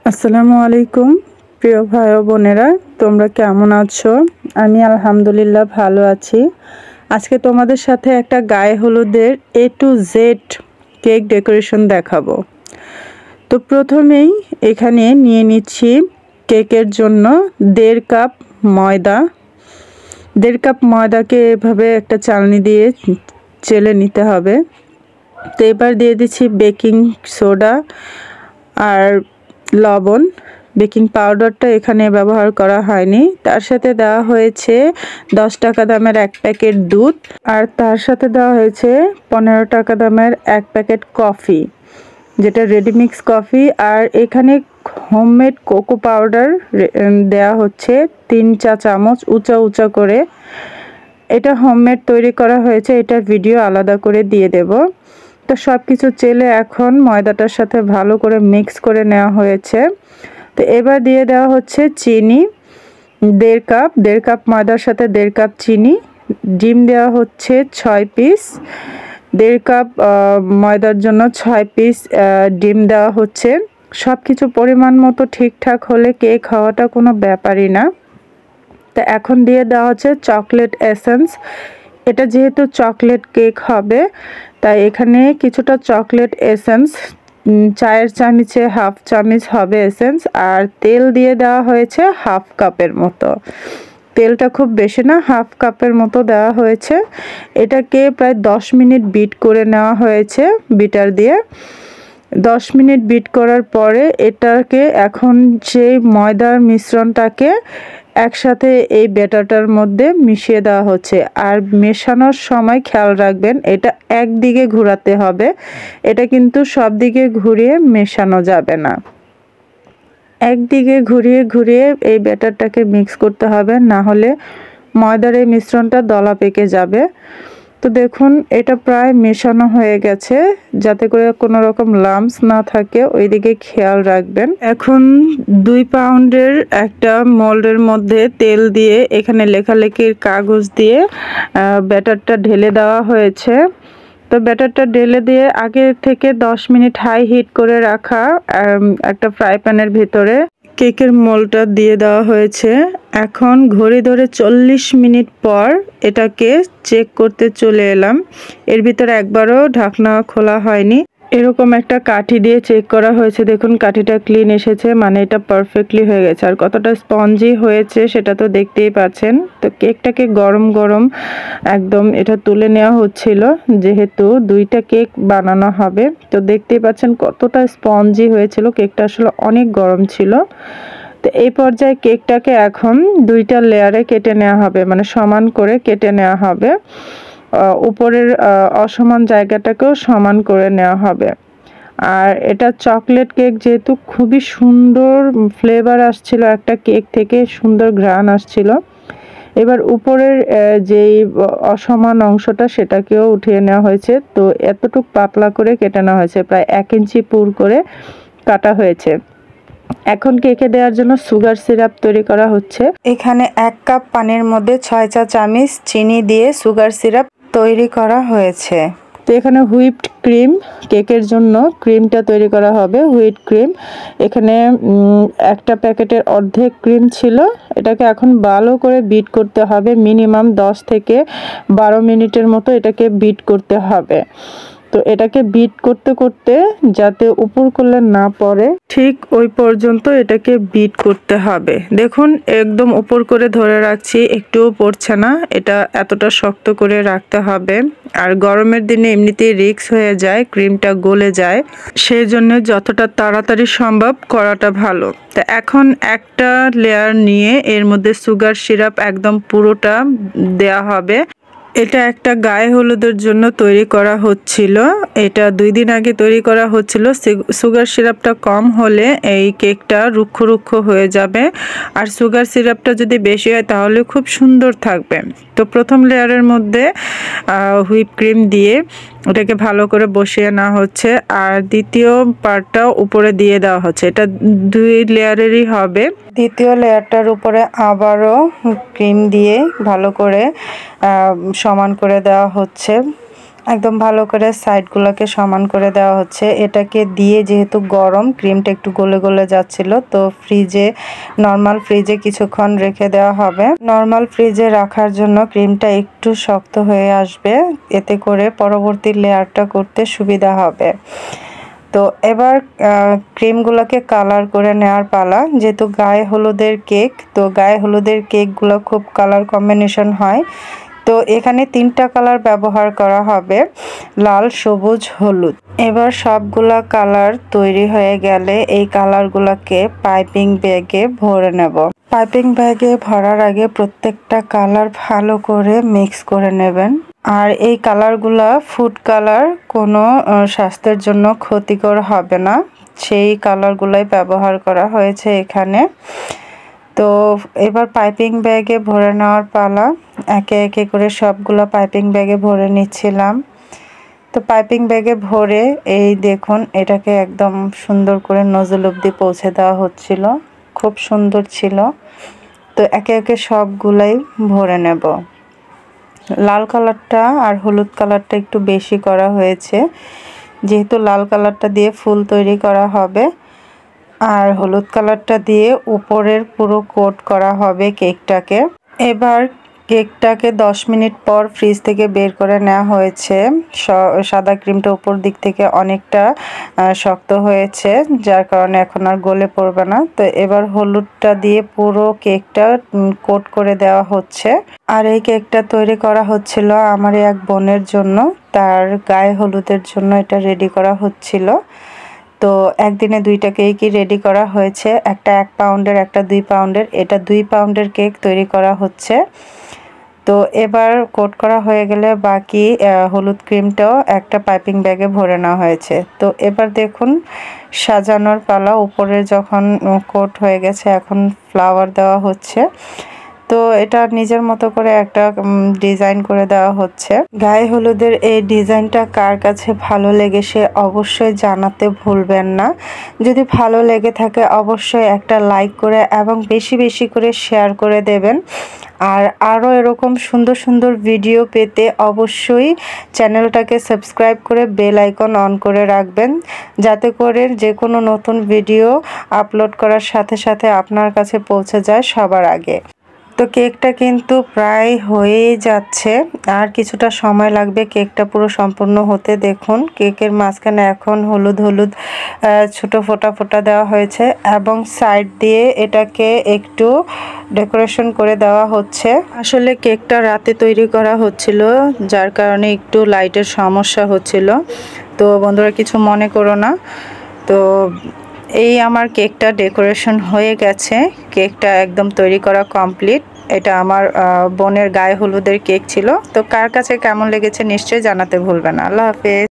আসসালামু আলাইকুম প্রিয় ভাই ও বোনেরা, তোমরা কেমন আছো? আমি আলহামদুলিল্লাহ ভালো আছি। আজকে তোমাদের সাথে একটা গায়ে হলুদের A to Z cake decoration দেখাবো। তো প্রথমেই এখানে নিয়ে নিচ্ছি কেকের জন্য 1.5 কাপ ময়দা। 1.5 কাপ ময়দাকে এভাবে একটা চালনি দিয়ে চেলে নিতে হবে। তো এবার দিয়ে দিচ্ছি বেকিং সোডা আর লবণ। বেকিং পাউডারটা এখানে ব্যবহার করা হয়নি। তার সাথে দেওয়া হয়েছে 10 টাকা দামের 1 প্যাকেট দুধ, আর তার সাথে দেওয়া হয়েছে 15 টাকা দামের 1 প্যাকেট কফি, যেটা রেডিমিক্স কফি। আর এখানে হোমমেড কোকো পাউডার দেওয়া হচ্ছে 3 চা চামচ উঁচা উঁচা করে। এটা হোমমেড তৈরি করা হয়েছে, এটার ভিডিও আলাদা করে দিয়ে দেব। তো সব কিছু চেলে এখন ময়দাটার সাথে ভালো করে মিক্স করে নেওয়া হয়েছে। তো এবার দিয়ে দেওয়া হচ্ছে চিনি 1.5 কাপ ময়দার সাথে 1.5 কাপ চিনি। ডিম দেওয়া হচ্ছে 6 পিস। 1.5 কাপ ময়দার জন্য 6 পিস ডিম দেওয়া হচ্ছে। সব কিছু পরিমাণ মতো ঠিকঠাক হলে কেক হওয়াটা কোনো ব্যাপারই না। তো এখন দিয়ে দেওয়া হচ্ছে চকলেট এসেন্স। এটা যেহেতু চকলেট কেক হবে, তাই এখানে কিছুটা চকলেট এসেন্স, চায়ের চামচে 1/2 চামচ হবে এসেন্স। আর তেল দিয়ে দেওয়া হয়েছে 1/2 কাপের মতো। তেলটা খুব বেশি না, 1/2 কাপের মতো দেওয়া হয়েছে। এটাকে প্রায় 10 মিনিট বিট করে নেওয়া হয়েছে বিটার দিয়ে। 10 মিনিট বিট করার পরে এটাকে এখন সেই ময়দার মিশ্রণটাকে একসাথে এই ব্যাটারটার মধ্যে মিশিয়ে দেওয়া হচ্ছে। আর মেশানোর সময় খেয়াল রাখবেন, এটা একদিকে ঘোরাতে হবে। এটা কিন্তু সব দিকে ঘুরিয়ে মেশানো যাবে না। একদিকে ঘুরিয়ে ঘুরিয়ে এই ব্যাটারটাকে মিক্স করতে হবে, না হলে ময়দার এই মিশ্রণটা দলা পেকে যাবে। তো দেখুন এটা প্রায় মেশানো হয়ে গেছে, যাতে করে কোনো রকম লাম্পস না থাকে ওইদিকে খেয়াল রাখবেন। এখন 2 পাউন্ডের একটা মোল্ডের মধ্যে তেল দিয়ে এখানে লেখালেখির কাগজ দিয়ে ব্যাটারটা ঢেলে দেওয়া হয়েছে। তো ব্যাটারটা ঢেলে দিয়ে আগে থেকে 10 মিনিট হাই হিট করে রাখা একটা ফ্রাই প্যানের ভিতরে কেকের মোলটা দিয়ে দেওয়া হয়েছে। এখন ঘড়ি ধরে 40 মিনিট পর এটাকে চেক করতে চলে এলাম। এর ভিতরে একবারও ঢাকনা খোলা হয়নি। এরকম একটা কাঠি দিয়ে চেক করা হয়েছে। দেখুন কাঠিটা ক্লিন এসেছে, মানে এটা পারফেক্টলি হয়ে গেছে। আর কতটা স্পঞ্জি হয়েছে সেটা তো দেখতেই পাচ্ছেন। তো কেকটাকে গরম গরম একদম এটা তুলে নেওয়া হচ্ছিল, যেহেতু 2টা কেক বানানো হবে। তো দেখতেই পাচ্ছেন কতটা স্পঞ্জি হয়েছিল। কেকটা আসলে অনেক গরম ছিল। তো এই পর্যায়ে কেকটাকে এখন 2টা লেয়ারে কেটে নেওয়া হবে, মানে সমান করে কেটে নেওয়া হবে। উপরের অসমান জায়গাটাকেও সমান করে নেওয়া হবে। আর এটা চকলেট কেক, যেহেতু খুবই সুন্দর ফ্লেভার আসছিল একটা কেক থেকে, সুন্দর ঘ্রাণ আসছিল। এবার উপরের যেই অসমান অংশটা সেটাকেও উঠিয়ে নেওয়া হয়েছে। তো এতটুকু পাতলা করে কেটে নেওয়া হয়েছে, প্রায় 1 ইঞ্চি পুর করে কাটা হয়েছে। এখন কেকে দেওয়ার জন্য সুগার সিরাপ তৈরি করা হচ্ছে। এখানে 1 কাপ পানির মধ্যে 6 চা চামচ চিনি দিয়ে সুগার সিরাপ তৈরি করা হয়েছে। তো এখানে হুইপড ক্রিম, কেকের জন্য ক্রিমটা তৈরি করা হবে, হুইট ক্রিম। এখানে একটা প্যাকেটের অর্ধেক ক্রিম ছিল। এটাকে এখন ভালো করে বিট করতে হবে, মিনিমাম 10 থেকে 12 মিনিটের মতো এটাকে বিট করতে হবে। তো এটাকে বিট করতে করতে যাতে উপর করলে না পড়ে, ঠিক ওই পর্যন্ত এটাকে বিট করতে হবে। দেখুন একদম উপর করে ধরে রাখছি, একটুও পড়ছে না। এটা এতটা শক্ত করে রাখতে হবে। আর গরমের দিনে এমনিতেই রিস্ক হয়ে যায়, ক্রিমটা গলে যায়, সেই জন্য যতটা তাড়াতাড়ি সম্ভব করাটা ভালো। তো এখন একটা লেয়ার নিয়ে এর মধ্যে সুগার সিরাপ একদম পুরোটা দেয়া হবে। এটা একটা গায়ে হলুদের জন্য তৈরি করা হচ্ছিল। এটা 2 দিন আগে তৈরি করা হচ্ছিল। সুগার সিরাপটা কম হলে এই কেকটা রুক্ষ রুক্ষ হয়ে যাবে, আর সুগার সিরাপটা যদি বেশি হয় তাহলে খুব সুন্দর থাকবে। তো প্রথম লেয়ারের মধ্যে হুইপ ক্রিম দিয়ে ওটাকে ভালো করে বসিয়ে নেওয়া হচ্ছে, আর দ্বিতীয় পার্টটা উপরে দিয়ে দেওয়া হচ্ছে। এটা 2 লেয়ারেরই হবে। দ্বিতীয় লেয়ারটার উপরে আবারও ক্রিম দিয়ে ভালো করে সমান করে দেওয়া হচ্ছে। একদম ভালো করে সাইডগুলোকে সমান করে দেওয়া হচ্ছে। এটাকে দিয়ে যেহেতু গরম, ক্রিমটা একটু গলে গলে যাচ্ছিল, তো নর্মাল ফ্রিজে কিছুক্ষণ রেখে দেওয়া হবে। নর্মাল ফ্রিজে রাখার জন্য ক্রিমটা একটু শক্ত হয়ে আসবে, এতে করে পরবর্তী লেয়ারটা করতে সুবিধা হবে। তো এবার ক্রিমগুলোকে কালার করে নেওয়ার পালা। যেহেতু গায়ে হলুদের কেক, তো গায়ে হলুদের কেকগুলো খুব কালার কম্বিনেশন হয়। তো এখানে 3টা কালার ব্যবহার করা হবে, লাল, সবুজ, হলুদ। এবার সবগুলা কালার তৈরি হয়ে গেলে এই কালারগুলোকে পাইপিং ব্যাগে ভরে নেব। পাইপিং ব্যাগে ভরার আগে প্রত্যেকটা কালার ভালো করে মিক্স করে নেবেন। আর এই কালারগুলা ফুড কালার, কোনো স্বাস্থ্যের জন্য ক্ষতিকর হবে না, সেই কালারগুলাই ব্যবহার করা হয়েছে এখানে। তো এবার পাইপিং ব্যাগে ভরে নেওয়ার পালা। একে একে করে সবগুলো পাইপিং ব্যাগে ভরে নিচ্ছিলাম। তো পাইপিং ব্যাগে ভরে এই দেখুন, এটাকে একদম সুন্দর করে নজল অবধি পৌঁছে দেওয়া হচ্ছিল, খুব সুন্দর ছিল। তো একে একে সবগুলাই ভরে নেব। লাল কালারটা আর হলুদ কালারটা একটু বেশি করা হয়েছে, যেহেতু লাল কালারটা দিয়ে ফুল তৈরি করা হবে, আর হলুদ কালারটা দিয়ে উপরের পুরো কোট করা হবে কেকটাকে। এবার কেকটাকে 10 মিনিট পর ফ্রিজ থেকে বের করে নেওয়া হয়েছে। সাদা ক্রিমটা উপর দিক থেকে অনেকটা শক্ত হয়েছে, যার কারণে এখন আর গলে পড়বে না। তো এবার হলুদটা দিয়ে পুরো কেকটা কোট করে দেওয়া হচ্ছে। আর এই কেকটা তৈরি করা হচ্ছিল আমার এক বোনের জন্য, তার গায়ে হলুদের জন্য এটা রেডি করা হচ্ছিল। তো একদিনে 2টা কেকই রেডি করা হয়েছে, একটা 1 পাউন্ডের, একটা 2 পাউন্ডের। এটা 2 পাউন্ডের কেক তৈরি করা হচ্ছে। তো এবার কোট করা হয়ে গেলে বাকি হলুদ ক্রিমটাও একটা পাইপিং ব্যাগে ভরে নেওয়া হয়েছে। তো এবার দেখুন সাজানোর পালা। উপরে যখন কোট হয়ে গেছে, এখন ফ্লাওয়ার দেওয়া হচ্ছে। তো এটা নিজের মতো করে একটা ডিজাইন করে দেওয়া হচ্ছে। গায়ে হলুদের এই ডিজাইনটা কার কাছে ভালো লেগেছে অবশ্যই জানাতে ভুলবেন না। যদি ভালো লেগে থাকে অবশ্যই একটা লাইক করে এবং বেশি বেশি করে শেয়ার করে দেবেন। আর আরও এরকম সুন্দর সুন্দর ভিডিও পেতে অবশ্যই চ্যানেলটাকে সাবস্ক্রাইব করে বেল আইকন অন করে রাখবেন, যাতে করে যে কোনো নতুন ভিডিও আপলোড করার সাথে সাথে আপনার কাছে পৌঁছে যায় সবার আগে। তো কেকটা কিন্তু প্রায় হয়েই যাচ্ছে, আর কিছুটা সময় লাগবে কেকটা পুরো সম্পূর্ণ হতে। দেখুন কেকের মাঝখানে এখন হলুদ হলুদ ছোট ফোঁটা ফোঁটা দেওয়া হয়েছে, এবং সাইড দিয়ে এটাকে একটু ডেকোরেশন করে দেওয়া হচ্ছে। আসলে কেকটা রাতে তৈরি করা হচ্ছিল, যার কারণে একটু লাইটের সমস্যা হচ্ছিল। তো বন্ধুরা কিছু মনে করো না। তো এই আমার কেকটা ডেকোরেশন হয়ে গেছে, কেকটা একদম তৈরি করা কমপ্লিট। এটা আমার বোনের গায়ে হলুদের কেক ছিল। তো কার কাছে কেমন লেগেছে নিশ্চয়ই জানাতে ভুলবেন না। আল্লাহ হাফেজ।